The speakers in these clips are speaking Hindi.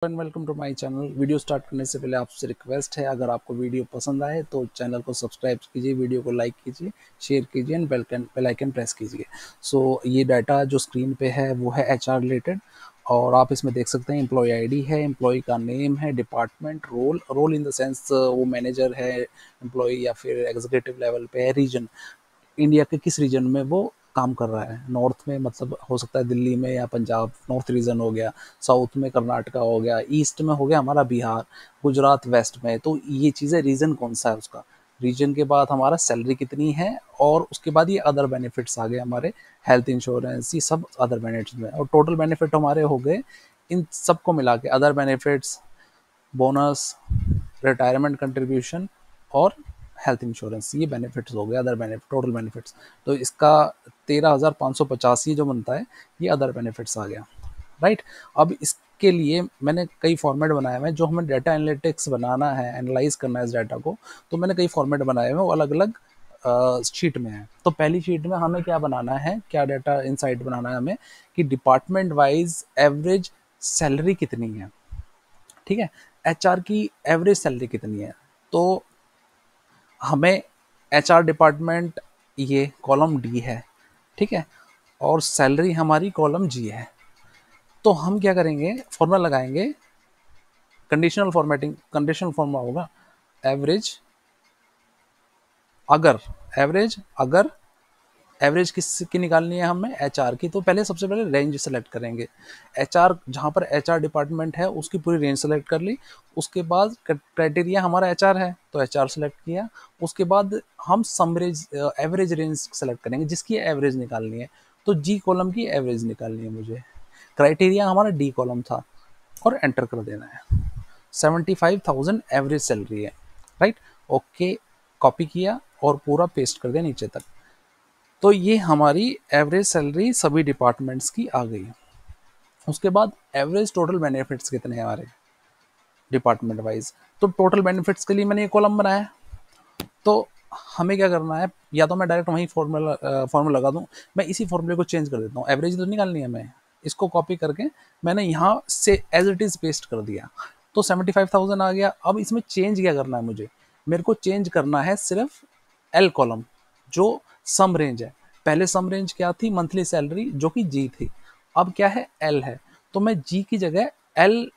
And welcome to my channel. Video start करने से पहले आपसे रिक्वेस्ट है, अगर आपको वीडियो पसंद आए तो चैनल को सब्सक्राइब कीजिए, वीडियो को लाइक कीजिए, शेयर कीजिए एंड बेल आइकन प्रेस कीजिए। ये डाटा जो स्क्रीन पे है वो है एचआर रिलेटेड, और आप इसमें देख सकते हैं एम्प्लॉय आईडी है, एम्प्लॉय का नेम है, department, role in the sense वो मैनेजर है, एम्प्लॉय या फिर एग्जीक्यूटिव लेवल पे है, रीजन इंडिया के किस रीजन में वो काम कर रहा है। नॉर्थ में मतलब हो सकता है दिल्ली में या पंजाब, नॉर्थ रीजन हो गया, साउथ में कर्नाटका हो गया, ईस्ट में हो गया हमारा बिहार, गुजरात वेस्ट में। तो ये चीज़ें रीजन कौन सा है उसका, रीजन के बाद हमारा सैलरी कितनी है, और उसके बाद ये अदर बेनिफिट्स आ गए हमारे, हेल्थ इंश्योरेंस, ये सब अदर बेनिफिट्स में। और टोटल बेनिफिट हमारे हो गए इन सबको मिला के, other benefits, bonus, retirement contribution और हेल्थ इंश्योरेंस, ये बेनिफिट्स हो गए अदर बेनिफिट, टोटल बेनिफिट्स। तो इसका 13,585 जो बनता है ये अदर बेनिफिट्स आ गया, राइट। अब इसके लिए मैंने कई फॉर्मेट बनाए हुए हैं, जो हमें डाटा एनालिटिक्स बनाना है, एनालाइज करना है इस डाटा को, तो मैंने कई फॉर्मेट बनाए हुए हैं, वो अलग अलग शीट में है। तो पहली शीट में हमें क्या बनाना है, क्या डाटा इनसाइट बनाना है हमें, कि डिपार्टमेंट वाइज एवरेज सैलरी कितनी है, ठीक है, एचआर की एवरेज सैलरी कितनी है। तो हमें एचआर डिपार्टमेंट ये कॉलम डी है, ठीक है, और सैलरी हमारी कॉलम जी है। तो हम क्या करेंगे, फॉर्मूला लगाएंगे, कंडीशनल फॉर्मेटिंग, कंडीशनल फॉर्मूला होगा एवरेज अगर, अगर एवरेज किसकी निकालनी है हमें, एचआर की। तो पहले सबसे पहले रेंज सेलेक्ट करेंगे, एचआर जहाँ पर एचआर डिपार्टमेंट है उसकी पूरी रेंज सेलेक्ट कर ली। उसके बाद क्राइटेरिया हमारा एचआर है तो एचआर सेलेक्ट किया। उसके बाद हम समरेज एवरेज रेंज सेलेक्ट करेंगे जिसकी एवरेज निकालनी है। तो जी कॉलम की एवरेज निकालनी है मुझे, क्राइटेरिया हमारा डी कॉलम था, और एंटर कर देना है। 75,000 एवरेज सैलरी है, राइट। ओके, कॉपी किया और पूरा पेस्ट कर दिया नीचे तक। तो ये हमारी एवरेज सैलरी सभी डिपार्टमेंट्स की आ गई। उसके बाद एवरेज टोटल बेनिफिट्स कितने हैं हमारे डिपार्टमेंट वाइज। तो टोटल बेनिफिट्स के लिए मैंने ये कॉलम बनाया। तो हमें क्या करना है, या तो मैं डायरेक्ट वहीं फॉर्मूला लगा दूं, मैं इसी फॉर्मूले को चेंज कर देता हूँ, एवरेज तो निकालनी है हमें, इसको कॉपी करके मैंने यहाँ से एज इट इज पेस्ट कर दिया। तो 75,000 आ गया। अब इसमें चेंज क्या करना है मुझे, मेरे को चेंज करना है सिर्फ एल कॉलम, जो सम रेंज है। पहले सम रेंज क्या थी, मंथली सैलरी, जो कि जी थी। अब क्या है, एल है। तो मैं जी की जगह एल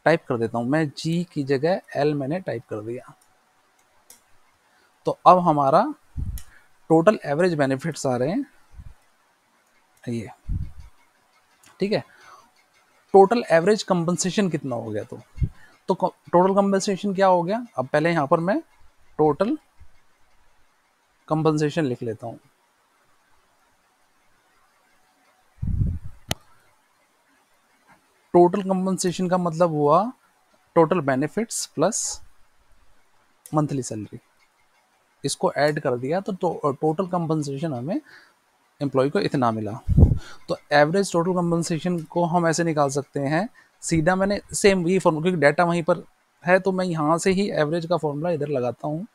टाइप कर देता हूं, मैं जी की जगह एल मैंने टाइप कर दिया। तो अब हमारा टोटल एवरेज बेनिफिट्स आ रहे हैं ये, ठीक है। टोटल एवरेज कंपनसेशन कितना हो गया, तो टोटल कंपनसेशन क्या हो गया। अब पहले यहां पर मैं टोटल कंपनसेशन लिख लेता हूं। टोटल कंपनसेशन का मतलब हुआ total benefits plus monthly salary, इसको ऐड कर दिया तो टोटल कंपनसेशन हमें एम्प्लॉय को इतना मिला। तो एवरेज टोटल कंपनसेशन को हम ऐसे निकाल सकते हैं, सीधा मैंने सेम वही फॉर्मूला, क्योंकि डाटा वहीं पर है तो मैं यहाँ से ही एवरेज का फॉर्मूला इधर लगाता हूँ।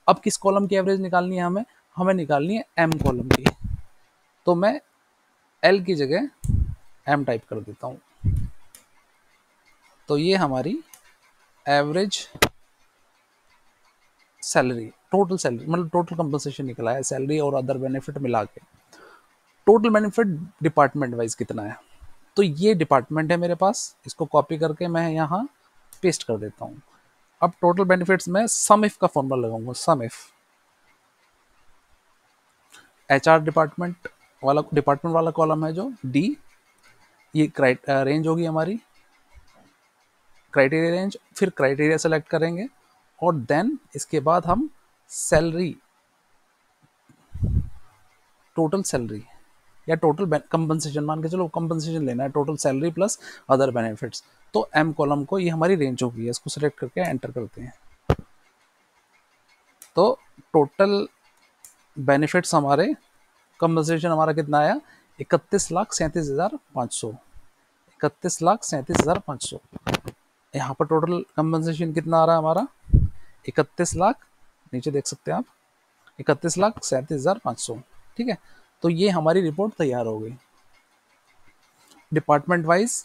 अब किस कॉलम की एवरेज निकालनी है हमें, हमें निकालनी है एम कॉलम की। तो मैं एल की जगह एम टाइप कर देता हूँ। तो ये हमारी एवरेज सैलरी, टोटल सैलरी मतलब टोटल कंपनसेशन निकला है, सैलरी और अदर बेनिफिट मिला के। टोटल बेनिफिट डिपार्टमेंट वाइज कितना है, तो ये डिपार्टमेंट है मेरे पास, इसको कॉपी करके मैं यहाँ पेस्ट कर देता हूँ। अब टोटल बेनिफिट्स में सम इफ का फॉर्मूला लगाऊंगा, सम इफ एचआर डिपार्टमेंट वाला कॉलम है जो डी, ये रेंज होगी हमारी, क्राइटेरिया रेंज, फिर क्राइटेरिया सेलेक्ट करेंगे, और देन इसके बाद हम सैलरी, टोटल सैलरी या टोटल कंपनसेशन, मान के चलो कंपनसेशन लेना है, total salary plus other benefits. तो एम कॉलम को, ये हमारी रेंज होगी है, इसको सेलेक्ट करके एंटर करते हैं। तो टोटल बेनिफिट्स हमारे, कंपनसेशन हमारा कितना आया, 31,37,500, 31,37,500। यहाँ पर टोटल कंपनसेशन कितना आ रहा है हमारा, 31 लाख, नीचे देख सकते हैं आप, 31,37,500, ठीक है। तो ये हमारी रिपोर्ट तैयार हो गई, डिपार्टमेंट वाइज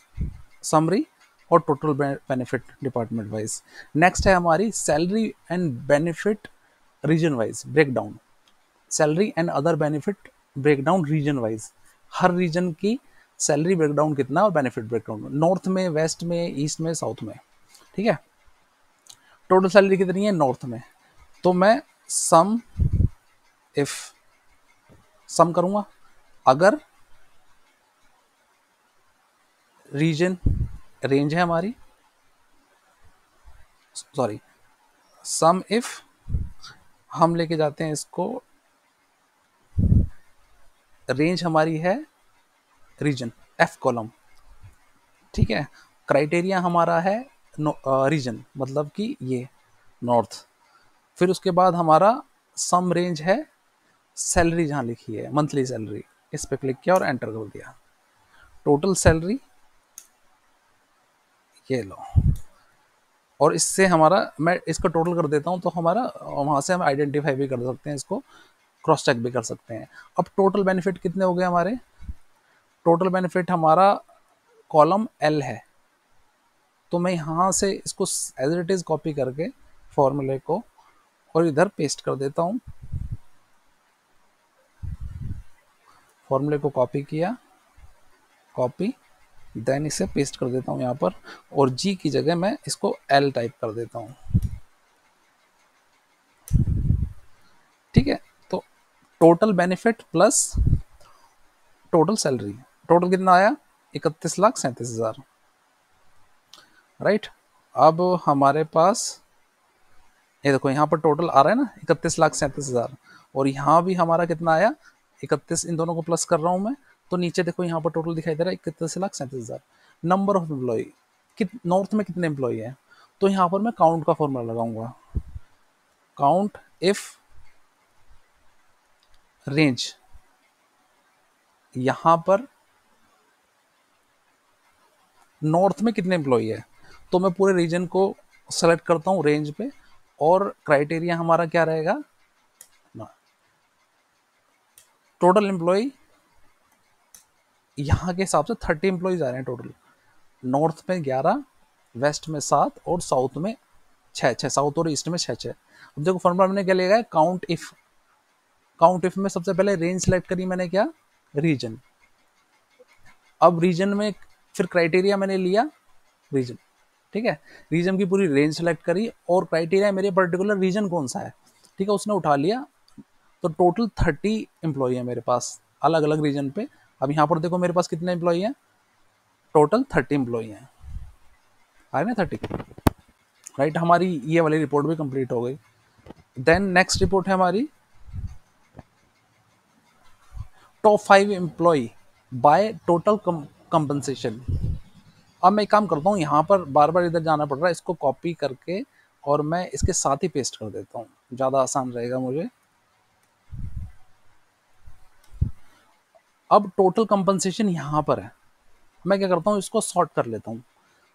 समरी और total benefit department wise. Next है हमारी salary and benefit region wise breakdown. Salary and other benefit breakdown region wise, हर रीजन की सैलरी ब्रेकडाउन कितना और बेनिफिट ब्रेकडाउन, नॉर्थ में, वेस्ट में, ईस्ट में, साउथ में। ठीक है, टोटल सैलरी कितनी है नॉर्थ में, तो मैं सम इफ सम करूंगा, अगर रीजन रेंज है हमारी, सॉरी सम इफ हम लेके जाते हैं इसको, रेंज हमारी है रीजन एफ कॉलम। ठीक है, क्राइटेरिया हमारा है रीजन, मतलब कि ये नॉर्थ। फिर उसके बाद हमारा सम रेंज है सैलरी, जहाँ लिखी है मंथली सैलरी, इस पे क्लिक किया और एंटर कर दिया। टोटल सैलरी ये लो, और इससे हमारा, मैं इसका टोटल कर देता हूँ तो हमारा वहाँ से हम आइडेंटिफाई भी कर सकते हैं, इसको क्रॉस चेक भी कर सकते हैं। अब टोटल बेनिफिट कितने हो गए हमारे, टोटल बेनिफिट हमारा कॉलम एल है, तो मैं यहाँ से इसको एज इट इज़ कॉपी करके फॉर्मूले को और इधर पेस्ट कर देता हूँ। फॉर्मूले को कॉपी किया, कॉपी, देन इसे पेस्ट कर देता हूँ यहाँ पर, और जी की जगह मैं इसको एल टाइप कर देता हूँ। ठीक है, तो total benefit plus total salary, total कितना आया 31,37,000। राइट, अब हमारे पास ये देखो यहाँ पर टोटल आ रहा है ना 31,37,000, और यहाँ भी हमारा कितना आया 31, इन दोनों को प्लस कर रहा हूँ मैं, तो नीचे देखो यहाँ पर टोटल दिखाई दे रहा है 31,37,000। नंबर ऑफ एम्प्लॉय, नॉर्थ में कितने एम्प्लॉय हैं, तो यहाँ पर मैं काउंट का फॉर्मूला लगाऊंगा, काउंट इफ रेंज, यहाँ पर नॉर्थ में कितने एम्प्लॉय है, तो मैं पूरे रीजन को सेलेक्ट करता हूँ रेंज पे, और क्राइटेरिया हमारा क्या रहेगा, टोटल एम्प्लॉय यहाँ के हिसाब से 30 एम्प्लॉयज आ रहे हैं टोटल, नॉर्थ में 11, वेस्ट में 7 और साउथ में 6, साउथ और ईस्ट में 6। अब देखो फॉर्मूला मैंने क्या लिया है, काउंट इफ, काउंट इफ में सबसे पहले रेंज सेलेक्ट करी मैंने, क्या रीजन, अब रीजन में फिर क्राइटेरिया मैंने लिया रीजन। ठीक है, रीजन की पूरी रेंज सेलेक्ट करी और क्राइटेरिया मेरे पर्टिकुलर रीजन कौन सा है, ठीक है, उसने उठा लिया, तो टोटल 30 एम्प्लॉय है मेरे पास अलग अलग रीजन पे। अब यहाँ पर देखो मेरे पास कितने एम्प्लॉय हैं, टोटल 30 एम्प्लॉय हैं, आए ना 30। राइट, हमारी ये वाली रिपोर्ट भी कंप्लीट हो गई। देन नेक्स्ट रिपोर्ट है हमारी top 5 employee by total compensation. अब मैं एक काम करता हूँ, यहाँ पर बार बार इधर जाना पड़ रहा है, इसको कॉपी करके और मैं इसके साथ ही पेस्ट कर देता हूँ, ज़्यादा आसान रहेगा मुझे। अब टोटल कंपनसेशन यहाँ पर है, मैं क्या करता हूँ, इसको सॉर्ट कर लेता हूँ,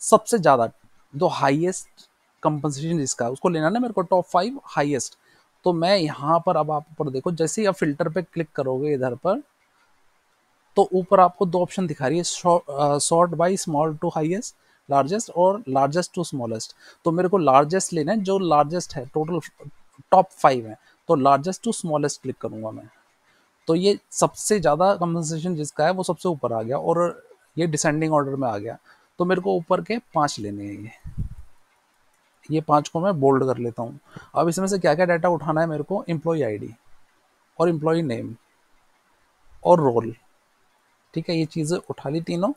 सबसे ज़्यादा जो हाईएस्ट कंपनसेशन जिसका है उसको लेना ना मेरे को, टॉप 5 हाईएस्ट। तो मैं यहाँ पर, अब आप ऊपर देखो, जैसे ही आप फिल्टर पे क्लिक करोगे इधर पर, तो ऊपर आपको दो ऑप्शन दिखा रही है, sort by small to highest, largest और लार्जेस्ट टू स्मॉलेस्ट। तो मेरे को लार्जेस्ट लेना है, जो लार्जेस्ट है, टोटल टॉप 5 है, तो लार्जेस्ट टू स्मॉलेस्ट क्लिक करूंगा मैं, तो ये सबसे ज़्यादा कंपनसेशन जिसका है वो सबसे ऊपर आ गया, और ये डिसेंडिंग ऑर्डर में आ गया। तो मेरे को ऊपर के 5 लेने हैं, ये 5 को मैं बोल्ड कर लेता हूँ। अब इसमें से क्या क्या डाटा उठाना है मेरे को, एम्प्लॉय आईडी और एम्प्लॉय नेम और रोल। ठीक है, ये चीज़ें उठा ली तीनों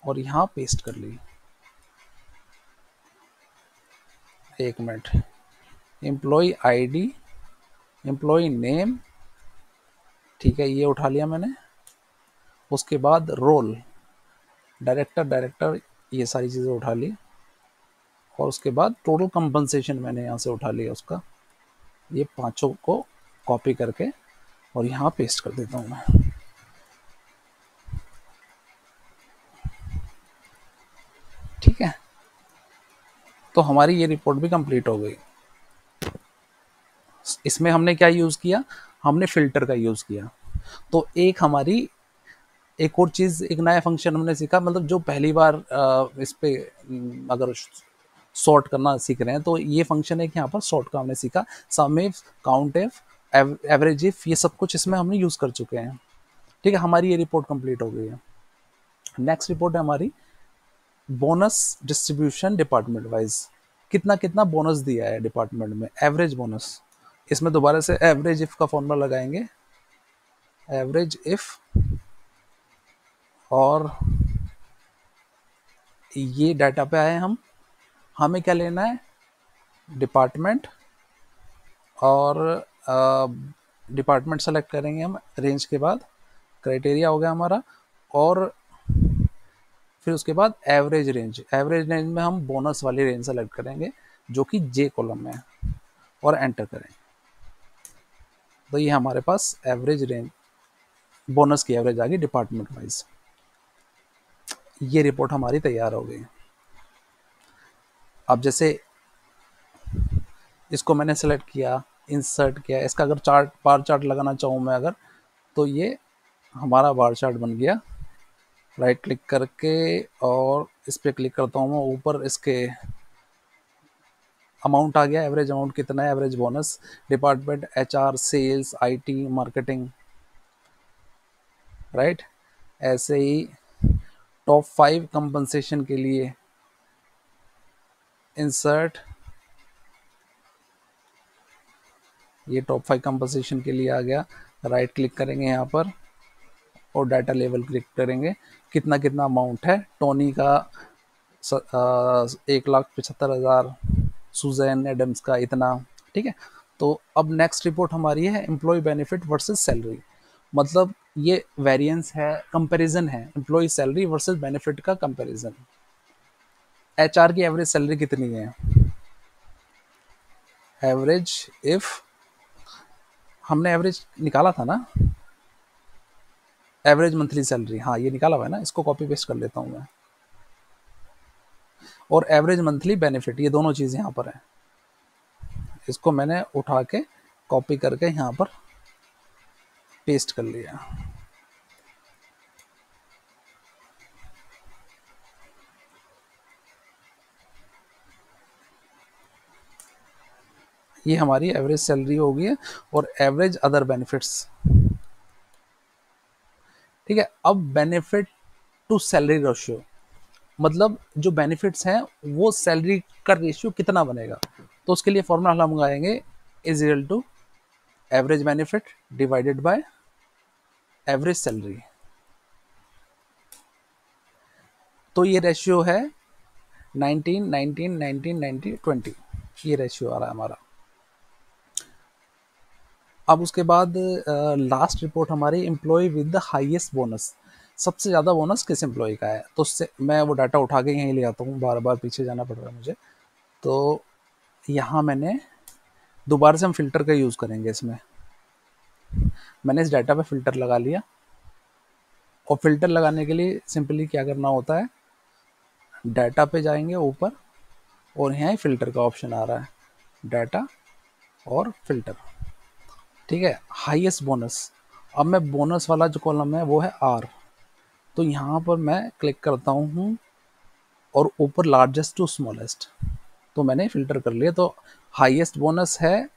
और यहाँ पेस्ट कर ली। एक minute, employee ID, employee name, ठीक है, ये उठा लिया मैंने। उसके बाद रोल, डायरेक्टर, ये सारी चीज़ें उठा ली, और उसके बाद टोटल कंपनसेशन मैंने यहाँ से उठा लिया उसका। ये पांचों को कॉपी करके और यहाँ पेस्ट कर देता हूँ मैं। ठीक है, तो हमारी ये रिपोर्ट भी कंप्लीट हो गई। इसमें हमने क्या यूज़ किया, हमने फिल्टर का यूज़ किया। तो एक हमारी एक और चीज़, एक नया फंक्शन हमने सीखा, मतलब जो पहली बार इस पे अगर सॉर्ट करना सीख रहे हैं तो ये फंक्शन है कि यहाँ पर सॉर्ट का हमने सीखा। Sum if, count if, average if, ये सब कुछ इसमें हमने यूज़ कर चुके हैं। ठीक है, हमारी ये रिपोर्ट कंप्लीट हो गई है। नेक्स्ट रिपोर्ट है हमारी बोनस डिस्ट्रीब्यूशन डिपार्टमेंट वाइज। कितना कितना बोनस दिया है डिपार्टमेंट में, एवरेज बोनस। इसमें दोबारा से एवरेज इफ का फॉर्मूला लगाएंगे, एवरेज इफ, और ये डाटा पे आए हम, हमें क्या लेना है, डिपार्टमेंट, और डिपार्टमेंट सेलेक्ट करेंगे हम, रेंज के बाद क्राइटेरिया हो गया हमारा, और फिर उसके बाद एवरेज रेंज। एवरेज रेंज में हम बोनस वाली रेंज सेलेक्ट करेंगे जो कि जे कॉलम में है, और एंटर करेंगे। तो ये हमारे पास एवरेज रेंज, बोनस की एवरेज आ गई डिपार्टमेंट वाइज। ये रिपोर्ट हमारी तैयार हो गई। अब जैसे इसको मैंने सेलेक्ट किया, इंसर्ट किया, इसका अगर चार्ट, बार चार्ट लगाना चाहूँ मैं अगर, तो ये हमारा बार चार्ट बन गया। राइट क्लिक करके और इस पर क्लिक करता हूँ मैं, ऊपर इसके अमाउंट आ गया, एवरेज अमाउंट कितना है, average bonus, department, HR, sales, IT, marketing. Right, ऐसे ही टॉप 5 कंपनसेशन के लिए इंसर्ट, ये टॉप 5 कंपनसेशन के लिए आ गया। राइट क्लिक करेंगे यहाँ पर और डाटा लेवल क्लिक करेंगे, कितना कितना अमाउंट है। टोनी का 1,75,000, सुजैन एडम्स का इतना। ठीक है, तो अब नेक्स्ट रिपोर्ट हमारी है एम्प्लॉय बेनिफिट वर्सेस सैलरी। मतलब ये वेरिएंस है, कंपैरिजन है, एम्प्लॉय सैलरी वर्सेस बेनिफिट का कंपैरिजन। एचआर की एवरेज सैलरी कितनी है, एवरेज इफ, हमने एवरेज निकाला था ना, एवरेज मंथली सैलरी, हाँ ये निकाला हुआ है ना, इसको कॉपी पेस्ट कर लेता हूँ मैं। और एवरेज मंथली बेनिफिट, ये दोनों चीज़ यहाँ पर है, इसको मैंने उठा के कॉपी करके यहाँ पर पेस्ट कर लिया। ये हमारी एवरेज सैलरी हो गई है और एवरेज अदर बेनिफिट्स। ठीक है, अब बेनिफिट टू सैलरी रेशियो, मतलब जो बेनिफिट्स हैं वो सैलरी का रेशियो कितना बनेगा। तो उसके लिए फॉर्मूला हम लगाएंगे, is equal to average benefit divided by average salary. तो ये रेशियो है 19, 19, 19, 90, 20, ये रेशियो आ रहा है हमारा। अब उसके बाद लास्ट रिपोर्ट हमारी employee with the highest bonus, सबसे ज़्यादा बोनस किस एम्प्लॉय का है। तो उससे मैं वो डाटा उठा के यहीं ले आता हूँ, बार बार पीछे जाना पड़ रहा है मुझे। तो यहाँ मैंने दोबारा से हम फिल्टर का यूज़ करेंगे इसमें। मैंने इस डाटा पे फिल्टर लगा लिया, और फिल्टर लगाने के लिए सिंपली क्या करना होता है, डाटा पे जाएंगे ऊपर, और यहाँ फिल्टर का ऑप्शन आ रहा है, डाटा और फिल्टर। ठीक है, हाईएस्ट बोनस, अब मैं बोनस वाला जो कॉलम है वो है आर, तो यहाँ पर मैं क्लिक करता हूँ और ऊपर लार्जेस्ट टू स्मॉलेस्ट, तो मैंने फिल्टर कर लिया। तो हाईएस्ट बोनस है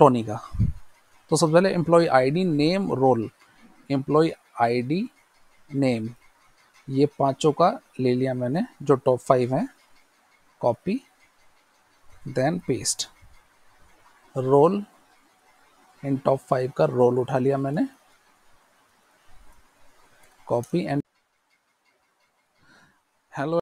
टोनी का। तो सबसे पहले employee ID, name, role, employee ID, name, ये पांचों का ले लिया मैंने, जो टॉप 5 हैं, कॉपी देन पेस्ट। रोल, इन टॉप 5 का रोल उठा लिया मैंने, कॉपी एंड हेलो